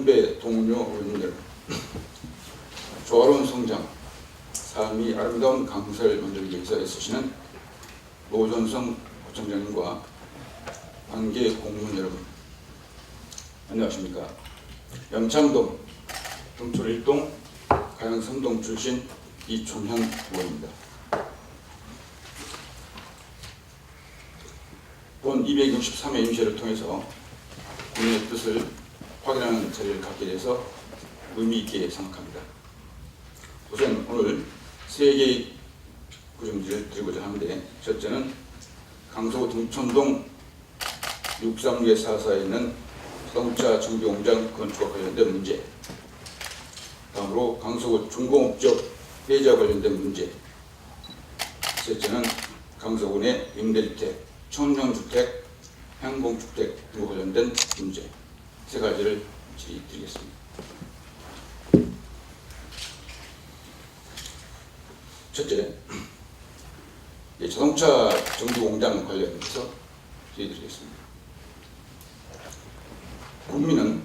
선배, 동료, 의원들, 조화로운 성장, 삶이 아름다운 강서를 만들기 위해서 애쓰시는 노전성 구청장님과 관계 공무원 여러분, 안녕하십니까. 염창동, 등촌 1동, 가양 3동 출신 이총현 의원입니다. 본 263회 임시회를 통해서 국민의 뜻을 확인하는 자리를 갖게 돼서 의미 있게 생각합니다. 우선 오늘 세 개의 구정지를 드리고자 하는데, 첫째는 강서구 등촌동 636의 44에 있는 자동차 정비공장 건축과 관련된 문제, 다음으로 강서구 중공업적 폐지와 관련된 문제, 셋째는 강서구 내 임대주택, 청년주택, 행복주택 등과 관련된 문제, 세 가지를 질의드리겠습니다. 첫째, 자동차 정비공장 관련해서 질의드리겠습니다. 국민은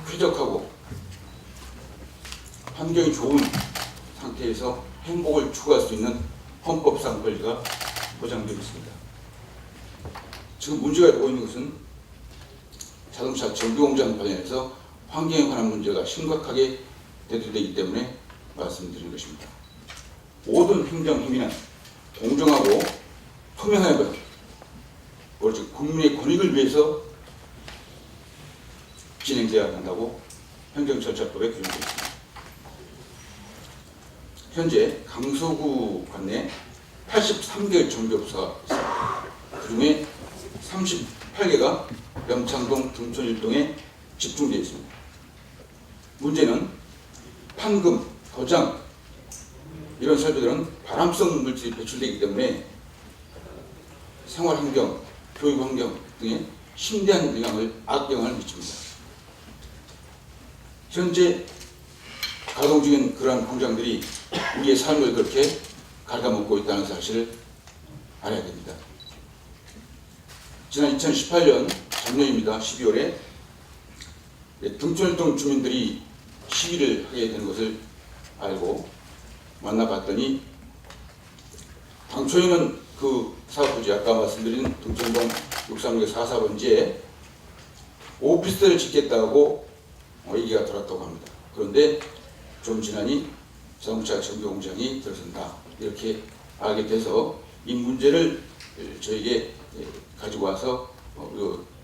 쾌적하고 환경이 좋은 상태에서 행복을 추구할 수 있는 헌법상 권리가 보장되어 있습니다. 지금 문제가 되고 있는 것은 자동차 정비공장 관련해서 환경에 관한 문제가 심각하게 대두되기 때문에 말씀드리는 것입니다. 모든 행정 행위는 공정하고 투명하게, 오로지 국민의 권익을 위해서 진행되어야 한다고 행정절차법에 규정되어 있습니다. 현재 강서구 관내 83개의 정비업소가 있습니다. 그중에 38개가 염창동, 등촌 1동에 집중되어 있습니다. 문제는 판금, 도장 이런 설비들은 발암성 물질이 배출되기 때문에 생활환경, 교육환경 등에 심대한 악영향을 미칩니다. 현재 가동 중인 그러한 공장들이 우리의 삶을 그렇게 갉아먹고 있다는 사실을 알아야 됩니다. 지난 2018년 작년입니다. 12월에 등촌 1동 주민들이 시위를 하게 되는 것을 알고 만나봤더니, 당초에는 그 사업부지, 아까 말씀드린 등촌동 636 44번지에 오피스텔을 짓겠다고 얘기가 돌았다고 합니다. 그런데 좀 지나니 자동차 정비공장이 들어선다, 이렇게 알게 돼서 이 문제를 저에게 가지고 와서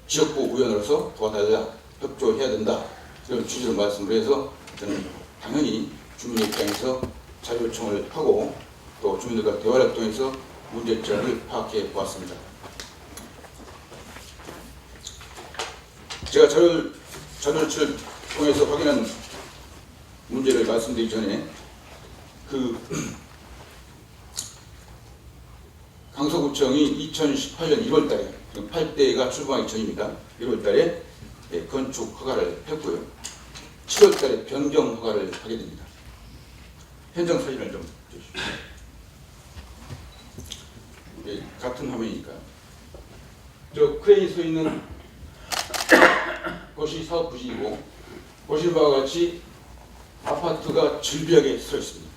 지역구 의원으로서 도와달라, 협조해야 된다, 이런 취지로 말씀을 해서 저는 당연히 주민의 입장에서 자료 요청을 하고 또 주민들과 대화를 통해서 문제점을 파악해 보았습니다. 제가 자료를 통해서 확인한 문제를 말씀드리기 전에 강서구청이 2018년 1월달에 8대가 출범하기 전입니다. 1월달에 건축 허가를 했고요. 7월달에 변경 허가를 하게 됩니다. 현장 사진을 좀 주십시오. 같은 화면이니까. 저 크레인이 서 있는 것이 사업 부지이고, 보시는 바와 같이 아파트가 즐비하게 서 있습니다.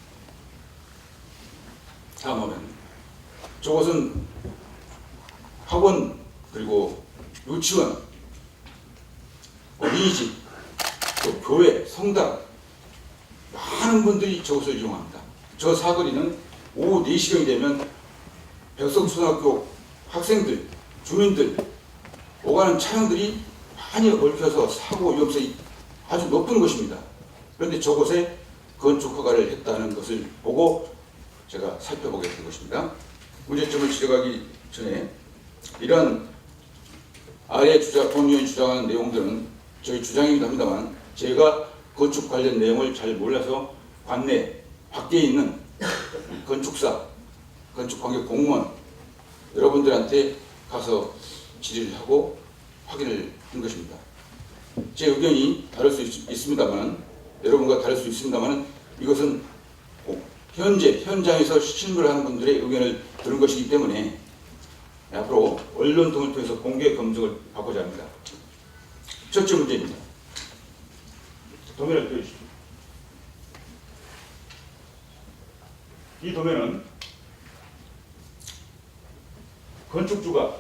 다음 화면. 저것은 학원, 그리고 유치원, 어린이집, 또 교회, 성당, 많은 분들이 저것을 이용합니다. 저 사거리는 오후 4시경이 되면 백석초등학교 학생들, 주민들, 오가는 차량들이 많이 얽혀서 사고 위험성이 아주 높은 곳입니다. 그런데 저곳에 건축 허가를 했다는 것을 보고 제가 살펴보게 된 것입니다. 문제점을 지적하기 전에, 이러한 아래 본 의원이 주장하는 내용들은 저희 주장이기도 합니다만, 제가 건축 관련 내용을 잘 몰라서 관내 밖에 있는 건축사, 건축관계 공무원 여러분들한테 가서 질의를 하고 확인을 한 것입니다. 제 의견이 다를 수 있습니다만, 여러분과 다를 수 있습니다만, 이것은 현재 현장에서 실무를 하는 분들의 의견을 들은 것이기 때문에 앞으로 언론 등을 통해서 공개 검증을 받고자 합니다. 첫째 문제입니다. 도면을 띄워주시죠. 이 도면은 건축주가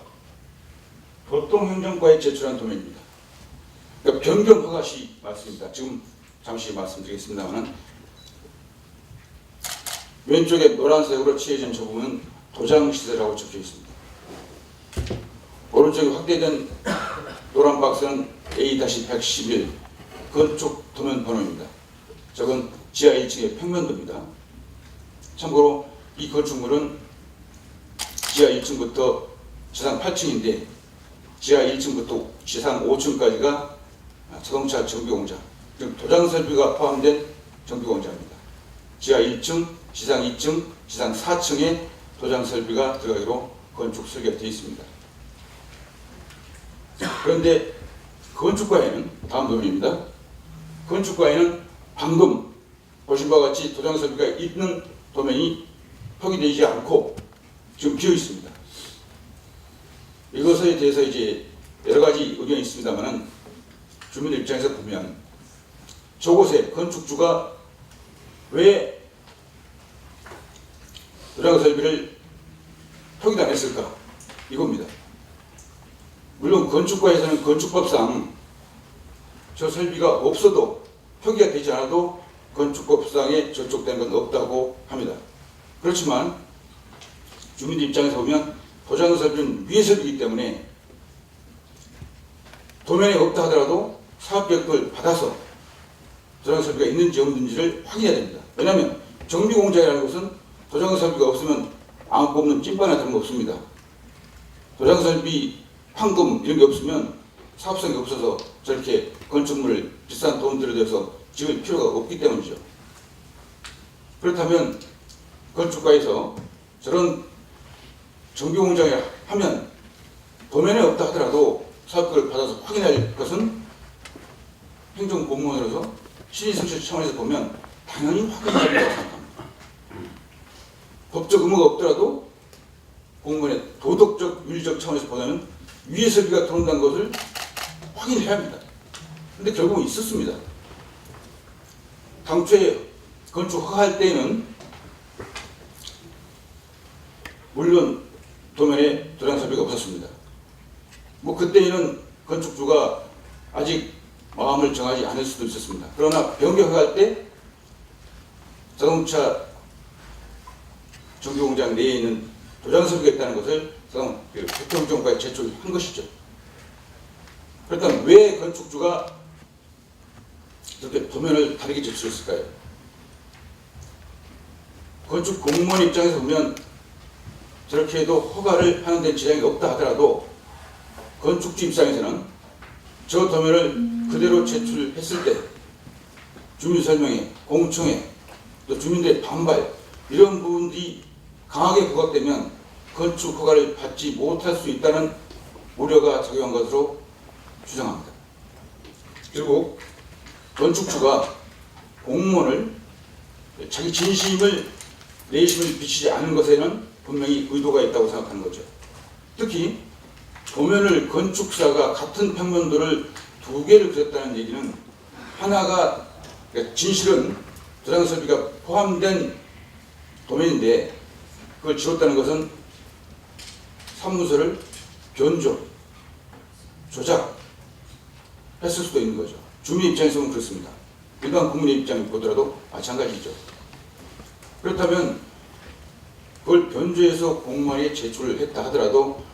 교통행정과에 제출한 도면입니다. 그러니까 변경 허가 시 말씀입니다. 지금 잠시 말씀드리겠습니다만, 왼쪽에 노란색으로 칠해진 저 부분은 도장 시세라고 적혀 있습니다. 오른쪽에 확대된 노란 박스는 A-111 건축 도면 번호입니다. 저건 지하 1층의 평면도입니다. 참고로 이 건축물은 지하 1층부터 지상 8층인데 지하 1층부터 지상 5층까지가 자동차 정비공장, 즉 도장 설비가 포함된 정비공장입니다. 지하 1층, 지상 2층, 지상 4층에 도장 설비가 들어가기로 건축 설계가 되어 있습니다. 그런데 건축과에는 다음 도면입니다. 건축과에는 방금 보신 바와 같이 도장 설비가 있는 도면이 표기되지 않고 지금 비어 있습니다. 이것에 대해서 이제 여러 가지 의견이 있습니다만은 주민들 입장에서 보면 저곳에 건축주가 왜 도장 설비를 표기도 안 했을까? 이겁니다. 물론 건축과에서는 건축법상 저 설비가 없어도 표기가 되지 않아도 건축법상에 저촉되는 건 없다고 합니다. 그렇지만 주민들 입장에서 보면 도장 설비는 위에 설비이기 때문에 도면에 없다 하더라도 사업계획을 받아서 도장 설비가 있는지 없는지를 확인해야 됩니다. 왜냐하면 정비공장이라는 것은 도장 설비가 없으면 아무 뽑는 찐빠나 다름 없습니다. 도장 설비 황금 이런 게 없으면 사업성이 없어서 저렇게 건축물을 비싼 돈 들여서 지을 필요가 없기 때문이죠. 그렇다면 건축가에서 저런 정비공장에 하면 도면에 없다 하더라도 사업권을 받아서 확인할 것은 행정공무원으로서 신의성실 차원에서 보면 당연히 확인해야 된다고 생각합니다. 법적 의무가 없더라도 공무원의 도덕적, 윤리적 차원에서 보면 위에 설비가 들어온다는 것을 확인해야 합니다. 그런데 결국은 있었습니다. 당초에 건축 허가할 때에는 물론 도면에 도장 설비가 없었습니다. 뭐 그때는 건축주가 아직 마음을 정하지 않을 수도 있었습니다. 그러나 변경 허가할 때 자동차 정비공장 내에 있는 도장 설비가 있다는 것을 교통정과에 제출한 것이죠. 그렇다면 왜 건축주가 이렇게 도면을 다르게 제출했을까요? 건축 공무원 입장에서 보면 저렇게 해도 허가를 하는 데 지장이 없다 하더라도 건축주 입장에서는 저 도면을 그대로 제출했을 때 주민 설명회, 공청회, 또 주민들의 반발 이런 부분들이 강하게 부각되면 건축 허가를 받지 못할 수 있다는 우려가 작용한 것으로 추정합니다. 그리고 건축주가 공무원을 자기 진심을 내심을 비치지 않은 것에는 분명히 의도가 있다고 생각하는 거죠. 특히 도면을 건축사가 같은 평면도를 두 개를 그렸다는 얘기는 하나가 그러니까 진실은 도장 설비가 포함된 도면인데 그걸 지웠다는 것은 사무소를 변조, 조작 했을 수도 있는 거죠. 주민 입장에서는 그렇습니다. 일반 국민의 입장을 보더라도 마찬가지죠. 그렇다면 그걸 변조해서 공무원에 제출을 했다 하더라도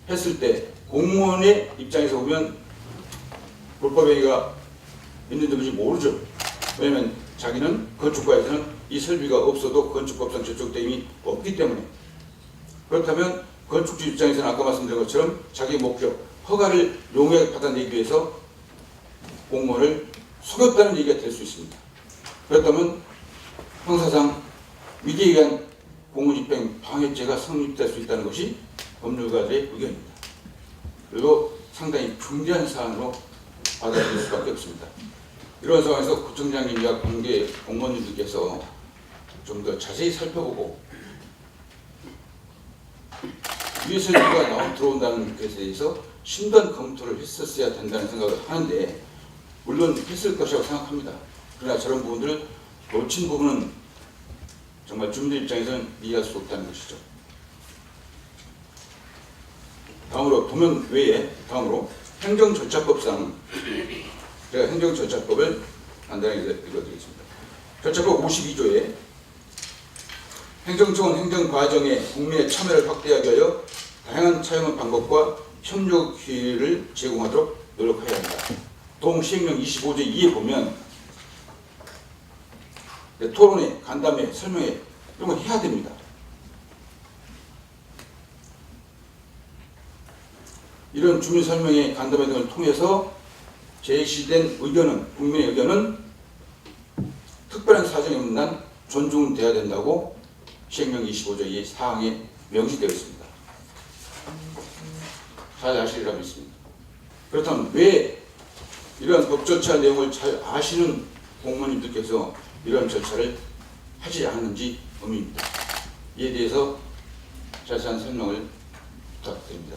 했을 때 공무원의 입장에서 보면 불법행위가 있는지 없는지 모르죠. 왜냐하면 자기는 건축과에서는 이 설비가 없어도 건축법상 저촉됨이 없기 때문에. 그렇다면 건축주 입장에서는 아까 말씀드린 것처럼 자기 목적, 허가를 용이하게 받아내기 위해서 공무원을 속였다는 얘기가 될 수 있습니다. 그렇다면 형사상 위기에 의한 공무집행 방해죄가 성립될 수 있다는 것이 법률가들의 의견입니다. 그리고 상당히 중대한 사안으로 받아들일 수밖에 없습니다. 이런 상황에서 구청장님과 관계 공무원님들께서 좀 더 자세히 살펴보고 위에 설비가 들어온다는 것에 대해서 심도한 검토를 했었어야 된다는 생각을 하는데, 물론 했을 것이라고 생각합니다. 그러나 저런 부분들을 놓친 부분은 정말 주민들 입장에서는 이해할 수 없다는 것이죠. 다음으로 도면 외에 행정절차법상 제가 행정절차법을 간단하게 읽어드리겠습니다. 절차법 52조에 행정청은 행정과정에 국민의 참여를 확대하기 위하여 다양한 차용의 방법과 협력 기회를 제공하도록 노력해야 한다. 동시행령 25조 2에 보면 토론회, 간담회, 설명회 이런 거 해야 됩니다. 이런 주민 설명회, 간담회 등을 통해서 제시된 의견은, 국민의 의견은 특별한 사정이 없는 한 존중돼야 된다고 시행령 25조 2의 사항에 명시되어 있습니다. 잘 아시리라 믿습니다. 그렇다면 왜 이러한 법 절차 내용을 잘 아시는 공무원님들께서 이런 절차를 하지 않았는지 의문입니다. 이에 대해서 자세한 설명을 부탁드립니다.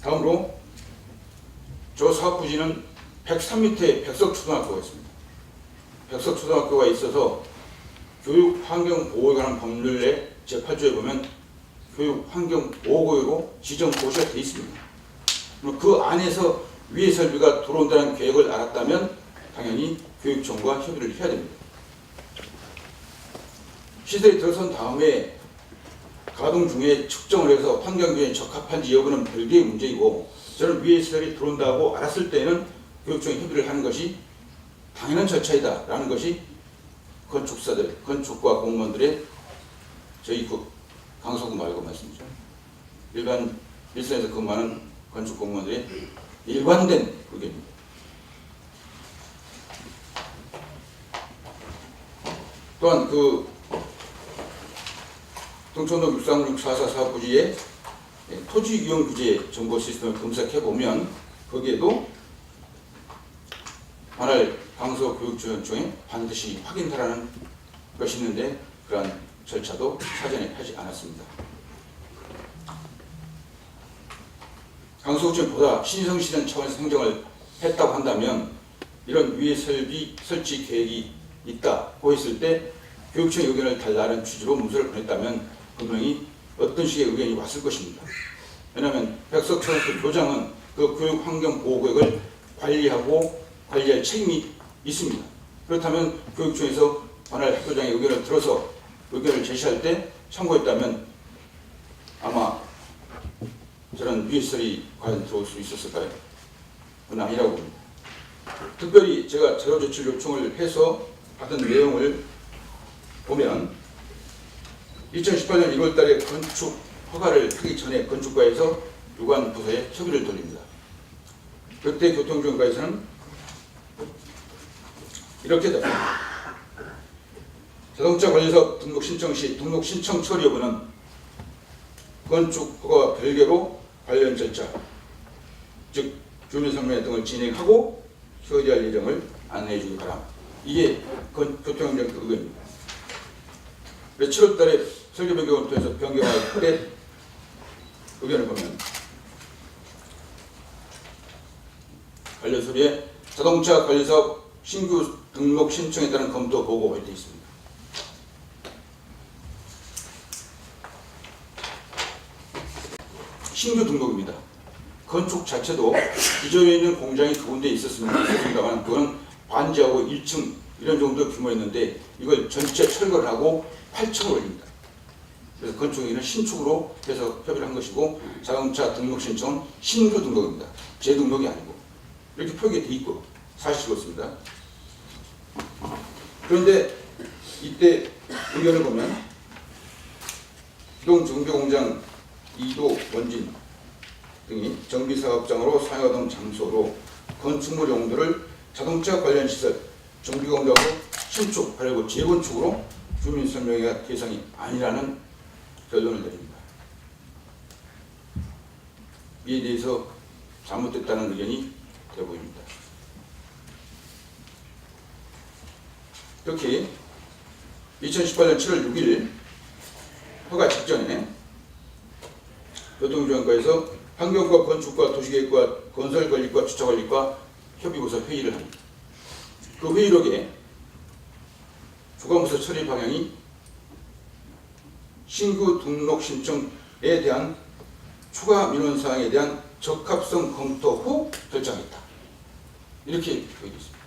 다음으로 저 사업 부지는 103m에 백석초등학교가 있습니다. 백석초등학교가 있어서 교육환경보호에 관한 법률의 제8조에 보면 교육환경보호구역으로 지정 고시가 되어 있습니다. 그 안에서 위해 설비가 들어온다는 계획을 알았다면 당연히 교육청과 협의를 해야 됩니다. 시설이 들어선 다음에 가동 중에 측정을 해서 환경균에 적합한지 여부는 별개의 문제이고, 저는 위해 시설이 들어온다고 알았을 때는 교육청이 협의를 하는 것이 당연한 절차이다라는 것이 건축사들, 건축과 공무원들의 저희 강서구 말고 말씀이죠. 일반 일선에서 근무하는 건축 공무원들의 일관된 의견입니다. 또한 동천동 63644 사업부지의 토지 이용 규제 정보 시스템을 검색해 보면 거기에도 관할 강서교육지원청에 반드시 확인하라는 것이 있는데 그러한 절차도 사전에 하지 않았습니다. 강서구청보다 신성시는 차원에서 행정을 했다고 한다면 이런 위해 설치 계획이 있다고 했을 때 교육청의 의견을 달라는 취지로 문서를 보냈다면 분명히 어떤 식의 의견이 왔을 것입니다. 왜냐하면 백석초등학교 교장은 그 교육환경보호구역을 관리할 책임이 있습니다. 그렇다면 교육청에서 관할 학교장의 의견을 들어서 의견을 제시할 때 참고했다면 아마 저런 위해설이 과연 들어올 수 있었을까요? 그건 아니라고 봅니다. 특별히 제가 자료 제출 요청을 해서 받은 내용을 보면 2018년 1월 달에 건축 허가를 하기 전에 건축과에서 유관 부서에 협의를 돌립니다. 그때 교통지원과에서는 이렇게 됩니다. 자동차 관리사업 등록 신청 시 등록 신청 처리 여부는 건축 허가와 별개로 관련 절차, 즉 주민설명회 등을 진행하고 처리할 예정을 안내해 주기 바랍니다. 이게 교통행정 의견입니다. 7월 달에 설계 변경을 통해서 변경할 때 의견을 보면 관련 서류에 자동차 관리사업 신규 등록 신청에 따른 검토 보고가 되어 있습니다. 신규 등록입니다. 건축 자체도 기존에 있는 공장이 두 군데 있었습니다만 그건 반지하고 1층 이런 정도 규모였는데 이걸 전체 철거를 하고 8층을 올립니다. 그래서 건축위는 신축으로 해서 협의를 한 것이고 자동차 등록 신청은 신규 등록입니다. 재등록이 아니고 이렇게 표기되어 있고 사실 그렇습니다. 그런데 이때 의견을 보면 기동정비공장 2도 원진 등이 정비사업장으로 사용하던 장소로 건축물 용도를 자동차 관련 시설, 정비공장으로 신축, 그리고 재건축으로 주민설명회가 대상이 아니라는 결론을 내립니다. 이에 대해서 잘못됐다는 의견이 되어 보입니다. 특히 2018년 7월 6일 허가 직전에 교통주안과에서 환경과 건축과 도시계획과 건설관리과 주차관리과 협의부서 회의를 합니다. 그 회의록에 주관부서 처리 방향이 신규 등록 신청에 대한 추가 민원 사항에 대한 적합성 검토 후 결정했다. 이렇게 되어 있습니다.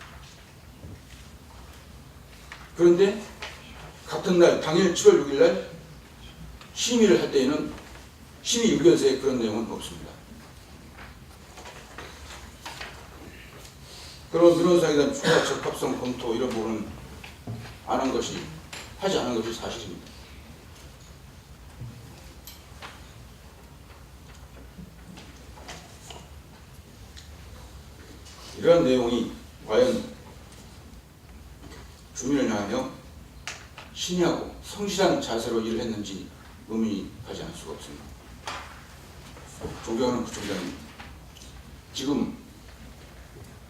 그런데 같은 날 당일 7월 6일 날 심의를 할 때에는 심의 의견서에 그런 내용은 없습니다. 그런 민원사항에 대한 추가 적합성 검토 이런 부분은 하지 않은 것이 사실입니다. 이러한 내용이 과연 주민을 향하여 신의하고 성실한 자세로 일을 했는지 의문이 가지 않을 수가 없습니다. 존경하는 구청장님, 지금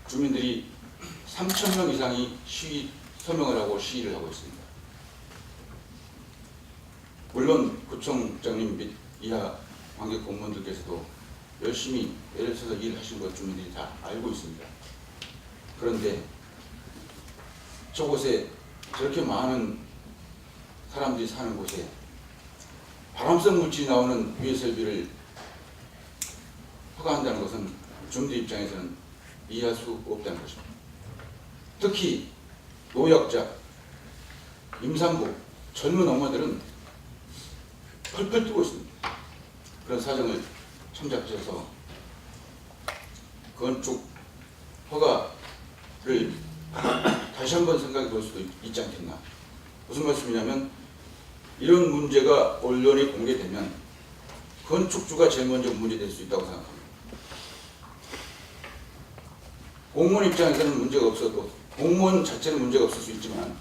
주민들이 3,000명 이상이 시위 서명을 하고 시위를 하고 있습니다. 물론 구청장님 및 이하 관계 공무원들께서도 열심히 애를 써서 일하신 것 주민들이 다 알고 있습니다. 그런데 저곳에 저렇게 많은 사람들이 사는 곳에 발암성 물질이 나오는 유해설비를 허가한다는 것은 주민들 입장에서는 이해할 수 없다는 것입니다. 특히 노약자, 임산부, 젊은 엄마들은 펄펄 뛰고 있습니다. 그런 사정을 참작하셔서 건축 허가를 다시 한번 생각해 볼 수도 있지 않겠나. 무슨 말씀이냐면 이런 문제가 언론에 공개되면 건축주가 제일 먼저 문제될 수 있다고 생각합니다. 공무원 입장에서는 문제가 없어도 공무원 자체는 문제가 없을 수 있지만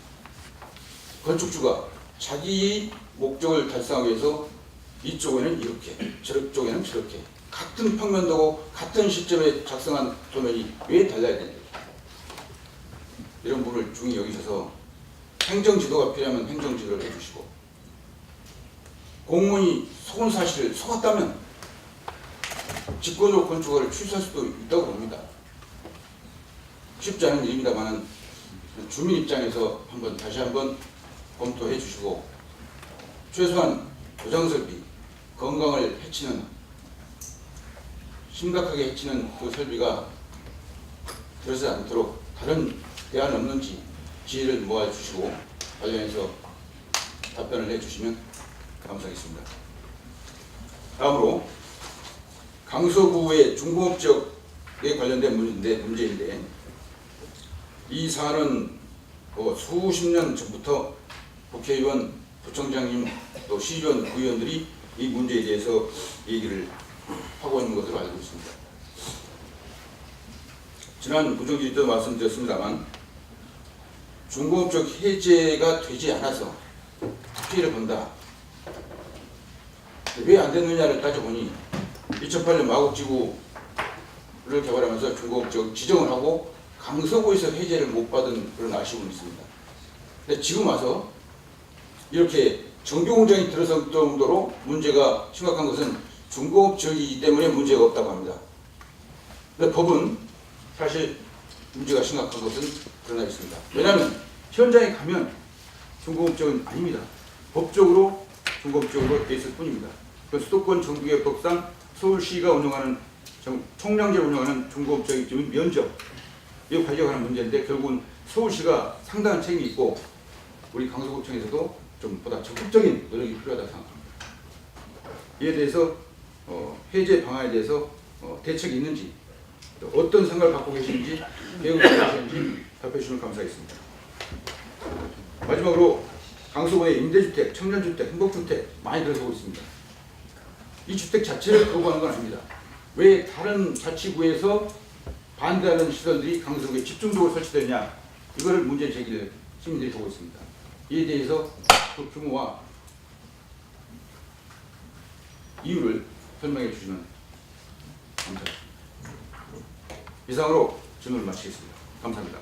건축주가 자기의 목적을 달성하기 위해서 이쪽에는 이렇게 저쪽에는 저렇게 같은 평면도고 같은 시점에 작성한 도면이 왜 달라야 되는지 이런 부분을 중히 여기셔서 행정지도가 필요하면 행정지도를 해주시고 공무원이 속은 사실을 속았다면 직권으로 건축허가를 취소할 수도 있다고 봅니다. 쉽지 않은 일입니다만 주민 입장에서 다시 한번 검토해 주시고 최소한 도장설비, 건강을 심각하게 해치는 그 설비가 들어서지 않도록 다른 대안 없는지 지혜를 모아주시고 관련해서 답변을 해주시면 감사하겠습니다. 다음으로 강서구의 중공업 지역에 관련된 문제인데 이 사안은 수십 년 전부터 국회의원, 부청장님, 또 시의원, 구의원들이 이 문제에 대해서 얘기를 하고 있는 것으로 알고 있습니다. 지난 부정기 때도 말씀드렸습니다만 중공업적 해제가 되지 않아서 피해를 본다. 왜 안 됐느냐를 따져보니 2008년 마곡지구를 개발하면서 중공업적 지정을 하고 강서구에서 해제를 못 받은 그런 아쉬움이 있습니다. 근데 지금 와서 이렇게 정규공장이 들어설 정도로 문제가 심각한 것은 중공업 지역이기 때문에 문제가 없다고 합니다. 근데 법은 사실 문제가 심각한 것은 드러나 있습니다. 왜냐하면 현장에 가면 중공업 지역은 아닙니다. 법적으로 중공업 지역으로 되어 있을 뿐입니다. 그 수도권 정비계획법상 서울시가 운영하는 총량제를 운영하는 중공업 지역의 면적 이거 관리하는 문제인데 결국은 서울시가 상당한 책임이 있고 우리 강서구청에서도 좀 보다 적극적인 노력이 필요하다고 생각합니다. 이에 대해서 해제 방안에 대해서 대책이 있는지 어떤 생각을 갖고 계시는지 계획을 갖고 계시는지 답해 주시면 감사하겠습니다. 마지막으로 강서구에 임대주택, 청년주택, 행복주택 많이 들어서고 있습니다. 이 주택 자체를 거부하는 건 아닙니다. 왜 다른 자치구에서 반대하는 시설들이 강서구에 집중적으로 설치되느냐 이거를 문제 제기를 시민들이 보고 있습니다. 이에 대해서 그 규모와 이유를 설명해 주시면 감사합니다. 이상으로 질문을 마치겠습니다. 감사합니다.